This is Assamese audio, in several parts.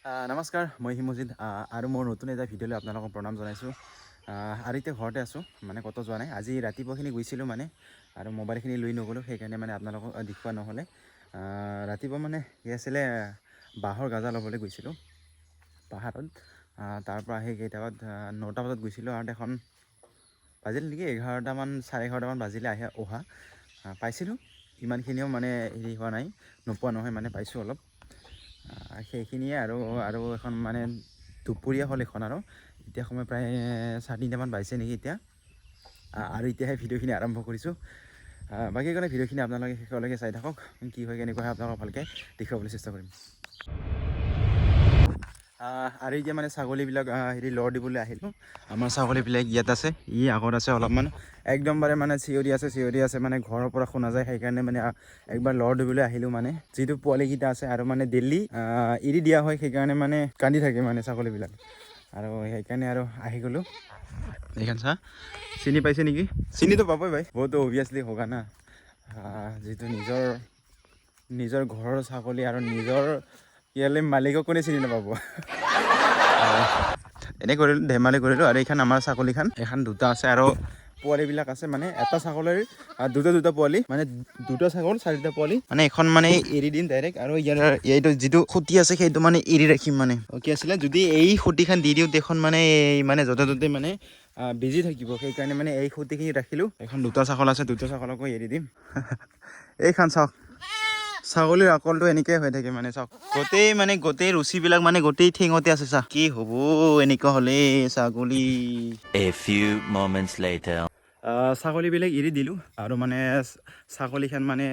নমস্কাৰ, মই হিমজিত আৰু মোৰ নতুন এটা ভিডিঅ'লৈ আপোনালোকক প্ৰণাম জনাইছোঁ। আৰু এতিয়া ঘৰতে আছোঁ, মানে ক'তো যোৱা নাই। আজি ৰাতিপুৱাখিনি গৈছিলোঁ মানে, আৰু মোবাইলখিনি লৈ নগ'লোঁ, সেইকাৰণে মানে আপোনালোকক দেখুওৱা নহ'লে। ৰাতিপুৱা মানে কি আছিলে, বাঁহৰ গাজা ল'বলৈ গৈছিলোঁ পাহাৰত। তাৰ পৰা আহি কেইটাত 9টা বজাত গৈছিলোঁ, আৰু এখন বাজিল নেকি 11টামান, 11:30মান বাজিলে অহা। পাইছিলোঁ, ইমানখিনিও মানে হেৰি হোৱা নাই, নোপোৱা নহয়, মানে পাইছোঁ অলপ। সেইখিনিয়ে আৰু এখন মানে দুপৰীয়া হ'ল এখন, আৰু এতিয়া সময় প্ৰায় 3:30মান বাজিছে নেকি এতিয়া। আৰু এতিয়াহে ভিডিঅ'খিনি আৰম্ভ কৰিছোঁ। বাকী কাৰণে ভিডিঅ'খিনি আপোনালোকে শেষলৈকে চাই থাকক, কি হয় কেনেকুৱা হয় আপোনালোকক ভালকৈ দেখুৱাবলৈ চেষ্টা কৰিম। আৰু এতিয়া মানে ছাগলীবিলাক লৰ দিবলৈ আহিলোঁ। আমাৰ ছাগলীবিলাক ইয়াত আছে, আগত আছে অলপমান, একদমবাৰে মানে চিঞৰি আছে, মানে ঘৰৰ পৰা শুনা যায়। সেইকাৰণে মানে একবাৰ লৰ দিবলৈ আহিলোঁ, মানে যিটো পোৱালিকেইটা আছে, আৰু মানে ডেইলি এৰি দিয়া হয়, সেইকাৰণে মানে কান্দি থাকে মানে ছাগলীবিলাক, আৰু সেইকাৰণে আৰু আহি গ'লোঁ। এইখন চা, চিনি পাইছে নেকি? চিনিটো পাবই ভাই, বহুতো অভিয়াছলি হোগা না। যিটো নিজৰ ঘৰৰ ছাগলী আৰু নিজৰ ইয়ালৈ মালিকক কোনে চিনি নাপাব। এনেই কৰিলোঁ, ধেমালি কৰিলোঁ। আৰু এইখন আমাৰ ছাগলীখন, এইখন দুটা আছে, আৰু পোৱালিবিলাক আছে, মানে এটা ছাগলীৰ দুটা পোৱালি, মানে দুটা ছাগল 4টা পোৱালি, মানে এখন মানে এৰি দিম ডাইৰেক্ট। আৰু এইটো যিটো খুঁটি আছে, সেইটো মানে এৰি ৰাখিম, মানে কি আছিলে, যদি এই খুঁটিখন দি দিওঁ দেখোন মানে মানে য'তে ত'তে মানে বিজি থাকিব। সেইকাৰণে মানে এই খুঁটিখিনি ৰাখিলোঁ। এখন দুটা ছাগল আছে, দুটা ছাগলকো এৰি দিম। এইখন চাওক, ছাগলীৰ আকলটো এনেকৈ হৈ থাকে, মানে চাওক, গোটেই ৰছীবিলাক মানে গোটেই ঠেঙতে আছে। চা কি হ'ব এনেকুৱা হ'লে ছাগলী। A few moments later. ছাগলীবিলাক এৰি দিলোঁ, আৰু মানে ছাগলীখন মানে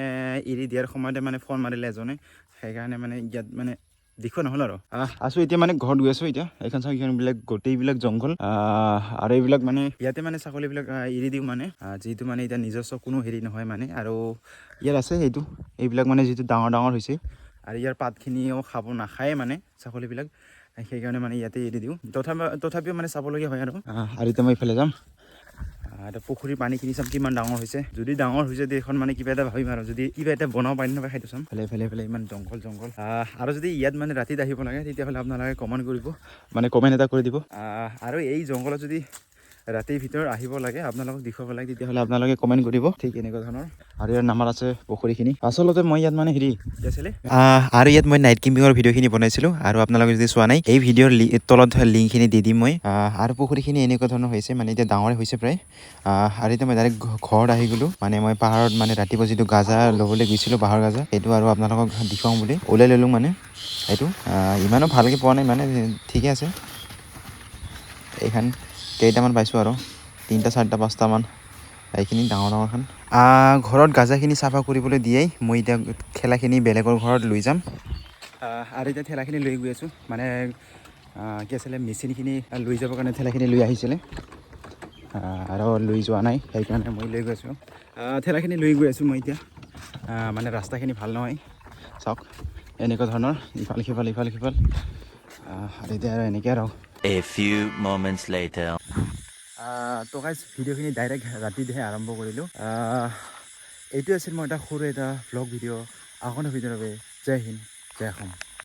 এৰি দিয়াৰ সময়তে মানে ফোন মাৰিলে এজনে, সেইকাৰণে মানে ইয়াত মানে দেখুওৱা নহ'ল আৰু। আছোঁ এতিয়া মানে ঘৰত গৈ আছোঁ। এতিয়া এইখন ছাগলীবিলাক গোটেইবিলাক জংঘল, আৰু এইবিলাক মানে ইয়াতে মানে ছাগলীবিলাক এৰি দিওঁ, মানে যিটো মানে এতিয়া নিজস্ব কোনো হেৰি নহয় মানে। আৰু ইয়াত আছে এইবিলাক মানে যিটো ডাঙৰ হৈছে, আৰু ইয়াৰ পাতখিনিও নাখায়ে মানে ছাগলীবিলাক, সেইকাৰণে মানে ইয়াতে এৰি দিওঁ। তথাপিও মানে চাবলগীয়া হয় আৰু এতিয়া মই এইফালে যাম। এটা পুখুৰীৰ পানীখিনি চাম কিমান ডাঙৰ হৈছে। যদি ডাঙৰ হৈছে এইখন মানে কিবা এটা ভাবিম, আৰু যদি কিবা এটা বনাব পাৰি নাপায় সেইটো চাম। ফেলে ইমান জংঘল। আৰু যদি ইয়াত মানে ৰাতিত আহিব লাগে, তেতিয়াহ'লে আপোনালোকে কমেণ্ট কৰিব, মানে কমেণ্ট এটা কৰি দিব। আৰু এই জংঘলত যদি ৰাতিৰ ভিতৰত আহিব লাগে, আপোনালোকক দেখুৱাব লাগে, তেতিয়াহ'লে আপোনালোকে কমেণ্ট কৰিব, ঠিক এনেকুৱা ধৰণৰ। আৰু ইয়াৰ নাম্বাৰ আছে পুখুৰীখিনি। আচলতে মই ইয়াত মানে হেৰি আছিলে, আৰু ইয়াত মই নাইট কেম্পিঙৰ ভিডিঅ'খিনি বনাইছিলোঁ, আৰু আপোনালোকে যদি চোৱা নাই, এই ভিডিঅ'ৰ তলত লিংকখিনি দি দিম মই। আৰু পুখুৰীখিনি এনেকুৱা ধৰণৰ হৈছে, মানে এতিয়া ডাঙৰে হৈছে প্ৰায়। আৰু এতিয়া মই ডাইৰেক্ট ঘৰত আহি গ'লোঁ। মানে মই পাহাৰত মানে ৰাতিপুৱা যিটো গাজা ল'বলৈ গৈছিলোঁ, বাঁহৰ গাজা, সেইটো আৰু আপোনালোকক দেখুৱাওঁ বুলি ওলাই ল'লোঁ। মানে এইটো ইমানো ভালকৈ পোৱা নাই, মানে ঠিকে আছে। এইখন কেইটামান পাইছোঁ, আৰু 3টা 4টা 5টামান, এইখিনি ডাঙৰখন। ঘৰত গাজাখিনি চাফা কৰিবলৈ দিয়েই মই এতিয়া ঠেলাখিনি বেলেগৰ ঘৰত লৈ যাম। আৰু এতিয়া ঠেলাখিনি লৈ গৈ আছোঁ, মানে কি আছিলে, মেচিনখিনি লৈ যাবৰ কাৰণে ঠেলাখিনি লৈ আহিছিলে, আৰু লৈ যোৱা নাই, সেইকাৰণে মই লৈ গৈ আছোঁ। ঠেলাখিনি লৈ গৈ আছোঁ মই এতিয়া। মানে ৰাস্তাখিনি ভাল নহয়, চাওক এনেকুৱা ধৰণৰ, ইফাল সিফাল। আৰু এতিয়া আৰু এনেকৈ আৰু। A few moments later. তো গাইজ, ভিডিঅ'খিনি ডাইৰেক্ট ৰাতিহে আৰম্ভ কৰিলোঁ। এইটো আছিল মই এটা সৰু এটা ভ্লগ ভিডিঅ'। আগন্তুক ভিডিঅ'ৰ বাবে জয় হিন্দ, জয় অসম।